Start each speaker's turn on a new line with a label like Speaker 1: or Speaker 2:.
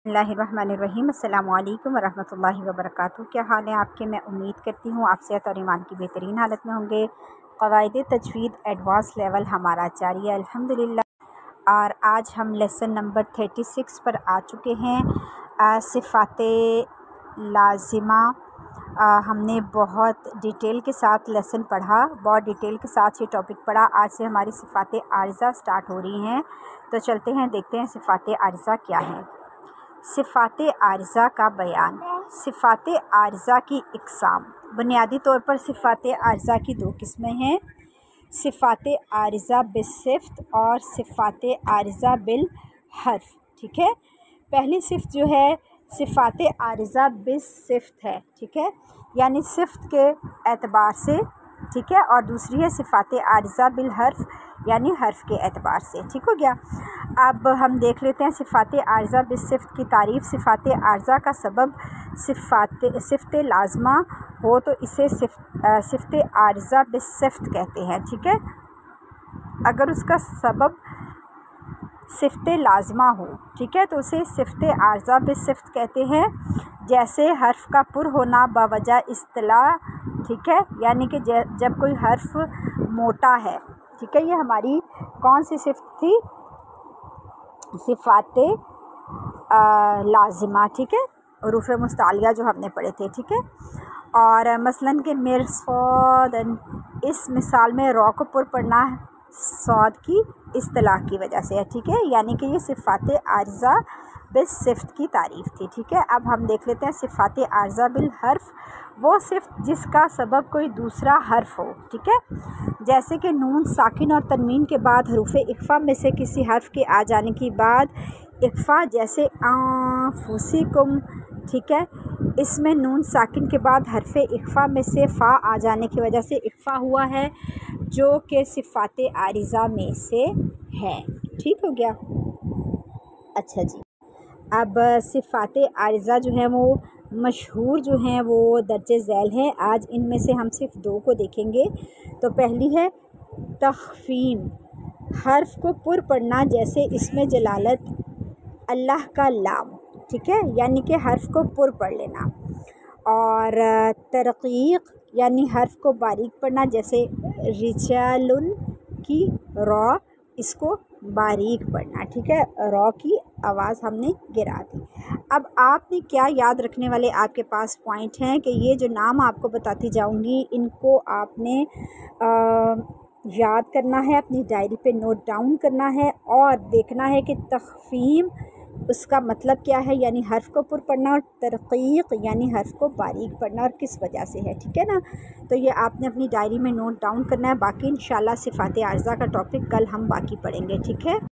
Speaker 1: बिस्मिल्लाहिर्रहमानिर्रहीम। अस्सलामु अलैकुम वरहमतुल्लाहि वबरकातुहू। क्या हाल है आपके? मैं उम्मीद करती हूँ आप सेहत और ईमान की बेहतरीन हालत में होंगे। क़वाइद तजवीद एडवांस लेवल हमारा जारी है अल्हम्दुलिल्लाह। और आज हम लेसन नंबर 36 पर आ चुके हैं। सिफ़ाते लाज़िमा। हमने बहुत डिटेल के साथ लेसन पढ़ा, बहुत डिटेल के साथ ये टॉपिक पढ़ा। आज से हमारी सिफ़ाते आरिज़ा स्टार्ट हो रही हैं, तो चलते हैं देखते हैं सिफ़ाते आरिज़ा क्या हैं। सिफ़ाते आरिज़ा का बयान। सिफ़ाते आरिज़ा की इक़साम। बुनियादी तौर पर सिफ़ाते आरिज़ा की दो किस्में हैं, सिफ़ाते आरिज़ा बिस्सिफ़्त और सिफ़ाते आरिज़ा बिल हर्फ। ठीक है, पहली सिफ़्त जो है सिफ़ाते आरिज़ा बिस्सिफ़्त है, ठीक है, यानी सिफ़्त के एतबार से, ठीक है, और दूसरी है सिफ़ाते आरिज़ा बिल हर्फ, यानी हर्फ के एतबार से। ठीक हो गया। अब हम देख लेते हैं सिफ़ाते आरिज़ा बिस्सिफ़्त की तारीफ़। सिफ़ाते आरिज़ा का सबब सिफ़्ते लाज़िमा हो तो इसे सिफ़्ते आरिज़ा बिस्सिफ़्त कहते हैं। ठीक है, अगर उसका सबब सिफ़्ते लाज़िमा हो, ठीक है, तो उसे सिफ़्ते आरिज़ा बिस्सिफ़्त कहते हैं। जैसे हर्फ का पुर होना बवजह इस्तिला, ठीक है, यानी कि जब कोई हर्फ मोटा है, ठीक है। ये हमारी कौन सी सिफ़्त थी? सिफ़ाते लाज़िमा, ठीक है, हुरूफ़ मुस्तालिया जो हमने पढ़े थे, ठीक है। और मसलन के मिर्सफ़ादन, इस मिसाल में रॉ को पुर पढ़ना सौद की इस्तिलाह की वजह से है, ठीक है, यानी कि ये सिफ़ाते आरिज़ा बिस्सिफ़्त की तारीफ़ थी। ठीक है, अब हम देख लेते हैं सिफ़ाते आरिज़ा बिल हर्फ। वो सिफ़्त जिसका सबब कोई दूसरा हर्फ हो, ठीक है, जैसे कि नून साकिन और तनवीन के बाद हरूफ़ इक़फ़ा में से किसी हर्फ के आ जाने के बाद इक़फ़ा, जैसे आफ़ुसिकुम, ठीक है, इसमें नून साकिन के बाद हर्फ इक़फ़ा में से फ़ा आ जाने की वजह से इक़फ़ा हुआ है, जो कि सिफ़ाते आरिज़ा में से है। ठीक हो गया। अच्छा जी, अब सिफ़ाते आरिज़ा जो हैं वो मशहूर जो हैं वो दर्जे ज़ैल हैं। आज इनमें से हम सिर्फ दो को देखेंगे। तो पहली है तख़फ़ीम, हर्फ को पुर पढ़ना, जैसे इसमें जलालत अल्लाह का लाम, ठीक है, यानी कि हर्फ को पुर पढ़ लेना। और तरक़ीक़, यानी हर्फ को बारीक पढ़ना, जैसे रिजालुन की रॉ, इसको बारीक पढ़ना, ठीक है, रॉ की आवाज़ हमने गिरा दी। अब आपने क्या याद रखने वाले आपके पास पॉइंट हैं कि ये जो नाम आपको बताती जाऊंगी इनको आपने याद करना है, अपनी डायरी पे नोट डाउन करना है और देखना है कि तख़फ़ीम उसका मतलब क्या है, यानी हर्फ को पुर पढ़ना, और तरक़ीक़ यानी हर्फ को बारीक पढ़ना, और किस वजह से है, ठीक है ना। तो ये आपने अपनी डायरी में नोट डाउन करना है। बाकी इंशाल्लाह सिफ़ाते आरिज़ा का टॉपिक कल हम बाकी पढ़ेंगे, ठीक है।